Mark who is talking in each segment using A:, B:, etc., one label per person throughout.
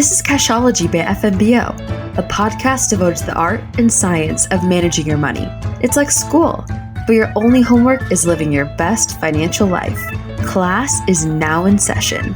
A: This is Cashology by FMBO, a podcast devoted to the art and science of managing your money. It's like school, but your only homework is living your best financial life. Class is now in session.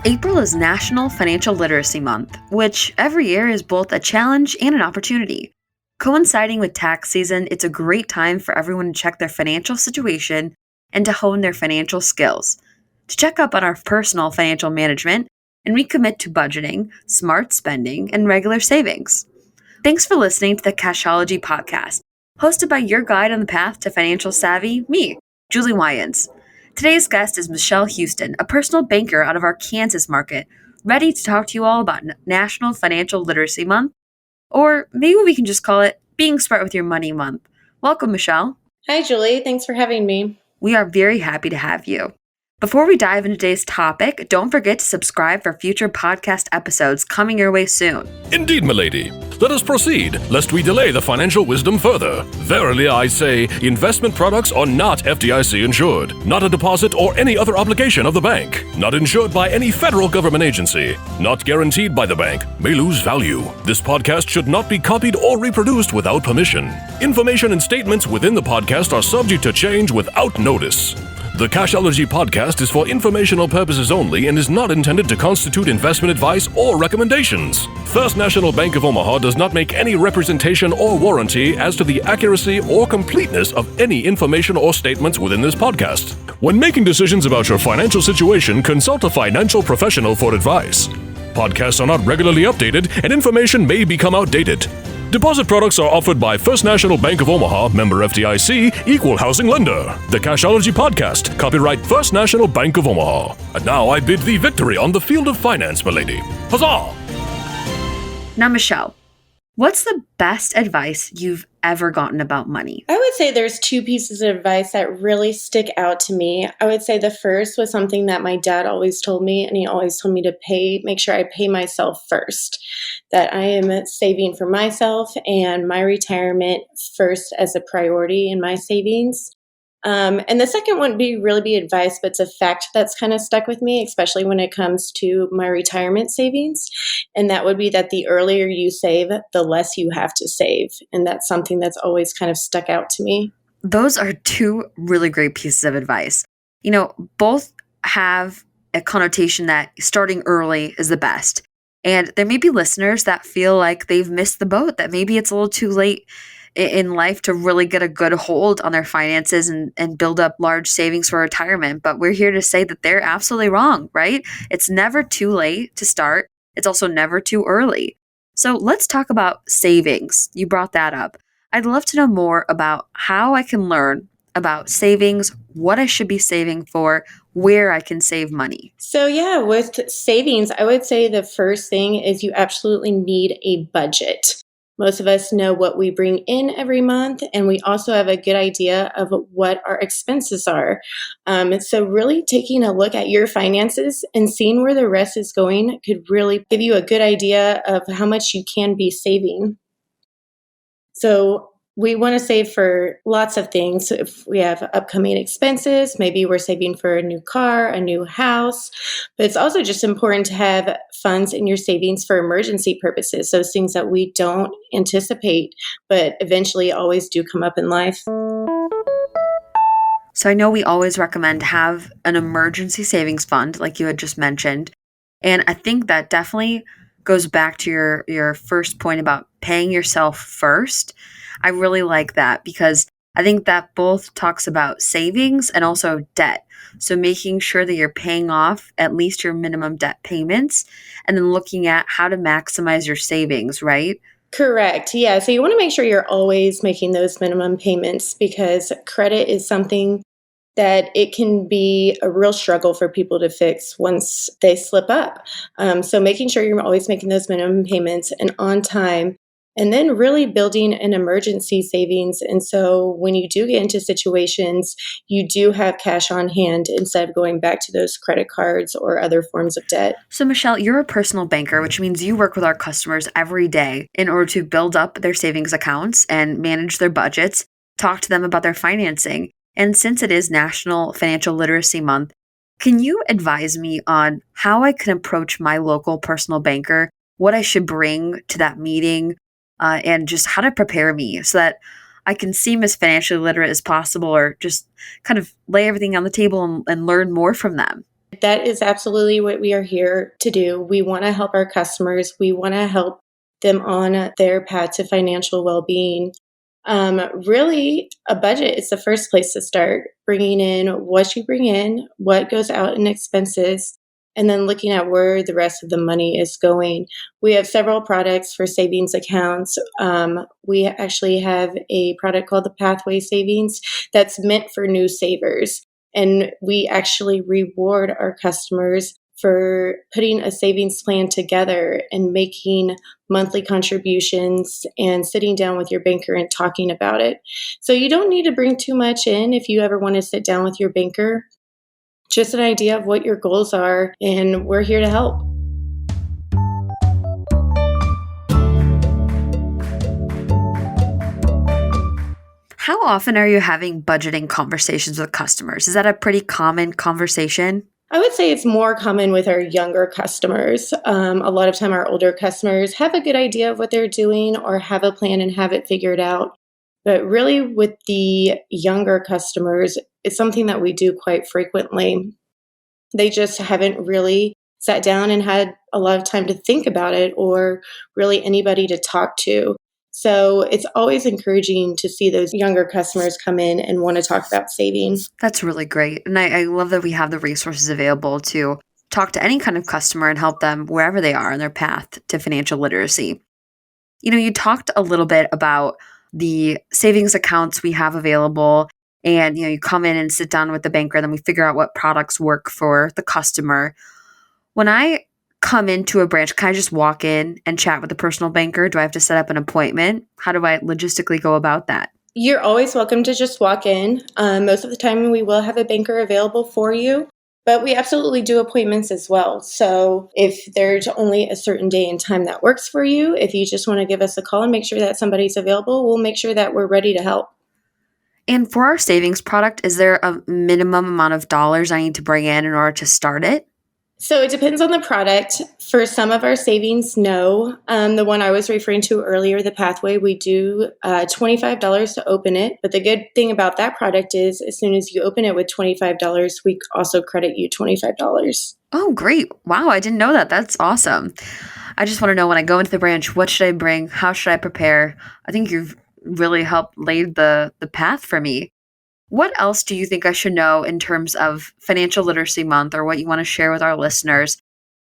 A: April is National Financial Literacy Month, which every year is both a challenge and an opportunity. Coinciding with tax season, it's a great time for everyone to check their financial situation and to hone their financial skills, to check up on our personal financial management and recommit to budgeting, smart spending, and regular savings. Thanks for listening to the Cashology podcast, hosted by your guide on the path to financial savvy, me, Julie Wyans. Today's guest is Michelle Houston, a personal banker out of our Kansas market, ready to talk to you all about National Financial Literacy Month, or maybe we can just call it Being Smart with Your Money Month. Welcome, Michelle.
B: Hi, Julie. Thanks for having me.
A: We are very happy to have you. Before we dive into today's topic, don't forget to subscribe for future podcast episodes coming your way soon.
C: Indeed, milady. Let us proceed, lest we delay the financial wisdom further. Verily, I say, investment products are not FDIC insured, not a deposit or any other obligation of the bank, not insured by any federal government agency, not guaranteed by the bank, may lose value. This podcast should not be copied or reproduced without permission. Information and statements within the podcast are subject to change without notice. The Cashology podcast is for informational purposes only and is not intended to constitute investment advice or recommendations. First National Bank of Omaha does not make any representation or warranty as to the accuracy or completeness of any information or statements within this podcast. When making decisions about your financial situation, consult a financial professional for advice. Podcasts are not regularly updated and information may become outdated. Deposit products are offered by First National Bank of Omaha, member FDIC, equal housing lender. The Cashology podcast, copyright First National Bank of Omaha. And now I bid thee victory on the field of finance, milady. Huzzah!
A: Now, Michelle, what's the best advice you've ever gotten about money?
B: I would say there's two pieces of advice that really stick out to me. I would say the first was something that my dad always told me, and he always told me to make sure I pay myself first, that I am saving for myself and my retirement first as a priority in my savings. And the second wouldn't really be advice, but it's a fact that's kind of stuck with me, especially when it comes to my retirement savings. And that would be that the earlier you save, the less you have to save. And that's something that's always kind of stuck out to me.
A: Those are two really great pieces of advice. You know, both have a connotation that starting early is the best. And there may be listeners that feel like they've missed the boat, that maybe it's a little too late in life to really get a good hold on their finances and build up large savings for retirement. But we're here to say that they're absolutely wrong, right? It's never too late to start. It's also never too early. So let's talk about savings. You brought that up. I'd love to know more about how I can learn about savings, what I should be saving for, where I can save money.
B: So yeah, with savings, I would say the first thing is you absolutely need a budget. Most of us know what we bring in every month, and we also have a good idea of what our expenses are. So really taking a look at your finances and seeing where the rest is going could really give you a good idea of how much you can be saving. So we want to save for lots of things. So if we have upcoming expenses, maybe we're saving for a new car, a new house, but it's also just important to have funds in your savings for emergency purposes, those things that we don't anticipate, but eventually always do come up in life.
A: So I know we always recommend have an emergency savings fund, like you had just mentioned. And I think that definitely goes back to your first point about paying yourself first. I really like that because I think that both talks about savings and also debt. So making sure that you're paying off at least your minimum debt payments and then looking at how to maximize your savings, right?
B: Correct. Yeah. So you want to make sure you're always making those minimum payments because credit is something that it can be a real struggle for people to fix once they slip up. So making sure you're always making those minimum payments and on time. And then really building an emergency savings. And so when you do get into situations, you do have cash on hand instead of going back to those credit cards or other forms of debt.
A: So Michelle, you're a personal banker, which means you work with our customers every day in order to build up their savings accounts and manage their budgets, talk to them about their financing. And since it is National Financial Literacy Month, Can you advise me on how I can approach my local personal banker, what I should bring to that meeting, and just how to prepare me so that I can seem as financially literate as possible or just kind of lay everything on the table and learn more from them?
B: That is absolutely what we are here to do. We want to help our customers. We want to help them on their path to financial well-being. Really, a budget is the first place to start. Bringing in what you bring in, what goes out in expenses, and then looking at where the rest of the money is going. We have several products for savings accounts. We actually have a product called the Pathway Savings that's meant for new savers. And we actually reward our customers for putting a savings plan together and making monthly contributions and sitting down with your banker and talking about it. So you don't need to bring too much in if you ever want to sit down with your banker. Just an idea of what your goals are, and we're here to help.
A: How often are you having budgeting conversations with customers? Is that a pretty common conversation?
B: I would say it's more common with our younger customers. A lot of time our older customers have a good idea of what they're doing or have a plan and have it figured out. But really with the younger customers, it's something that we do quite frequently. They just haven't really sat down and had a lot of time to think about it or really anybody to talk to. So it's always encouraging to see those younger customers come in and want to talk about saving.
A: That's really great. And I love that we have the resources available to talk to any kind of customer and help them wherever they are on their path to financial literacy. You talked a little bit about the savings accounts we have available, and you come in and sit down with the banker, then we figure out what products work for the customer. When I come into a branch, can I just walk in and chat with the personal banker? Do I have to set up an appointment? How do I logistically go about that?
B: You're always welcome to just walk in. Most of the time we will have a banker available for you, but we absolutely do appointments as well. So if there's only a certain day and time that works for you, if you just want to give us a call and make sure that somebody's available, we'll make sure that we're ready to help.
A: And for our savings product, is there a minimum amount of dollars I need to bring in order to start it?
B: So it depends on the product. For some of our savings, no. The one I was referring to earlier, the Pathway, we do $25 to open it. But the good thing about that product is as soon as you open it with $25, we also credit you $25.
A: Oh, great. Wow, I didn't know that. That's awesome. I just want to know when I go into the branch, what should I bring? How should I prepare? I think you've really helped lay the path for me. What else do you think I should know in terms of Financial Literacy Month, or what you want to share with our listeners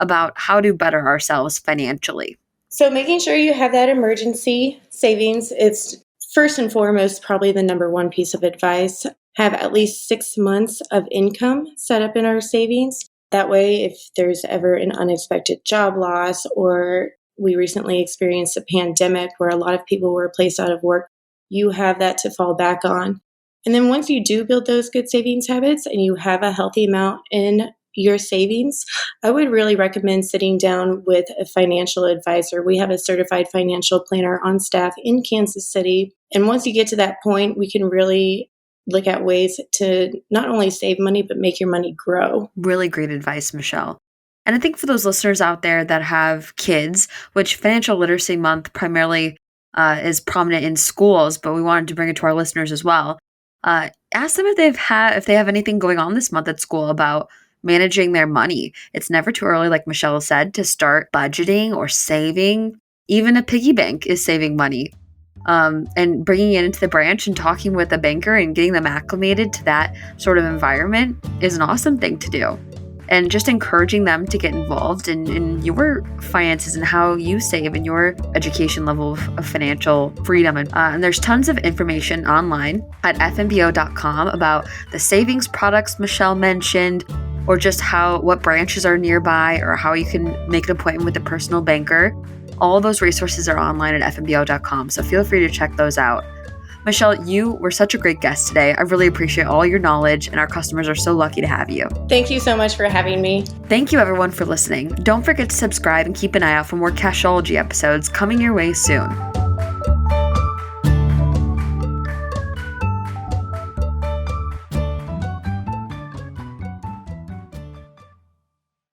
A: about how to better ourselves financially?
B: So making sure you have that emergency savings, it's first and foremost probably the number one piece of advice. Have at least 6 months of income set up in our savings. That way, if there's ever an unexpected job loss, or we recently experienced a pandemic where a lot of people were placed out of work, you have that to fall back on. And then once you do build those good savings habits and you have a healthy amount in your savings, I would really recommend sitting down with a financial advisor. We have a certified financial planner on staff in Kansas City. And once you get to that point, we can really look at ways to not only save money, but make your money grow.
A: Really great advice, Michelle. And I think for those listeners out there that have kids, which Financial Literacy Month primarily is prominent in schools, but we wanted to bring it to our listeners as well. Ask them if they have anything going on this month at school about managing their money. It's never too early, like Michelle said, to start budgeting or saving. Even a piggy bank is saving money. And bringing it into the branch and talking with a banker and getting them acclimated to that sort of environment is an awesome thing to do. And just encouraging them to get involved in your finances and how you save and your education level of financial freedom. And there's tons of information online at fnbo.com about the savings products Michelle mentioned, or just what branches are nearby, or how you can make an appointment with a personal banker. All of those resources are online at fnbo.com, so feel free to check those out. Michelle, you were such a great guest today. I really appreciate all your knowledge, and our customers are so lucky to have you.
B: Thank you so much for having me.
A: Thank you, everyone, for listening. Don't forget to subscribe and keep an eye out for more Cashology episodes coming your way soon.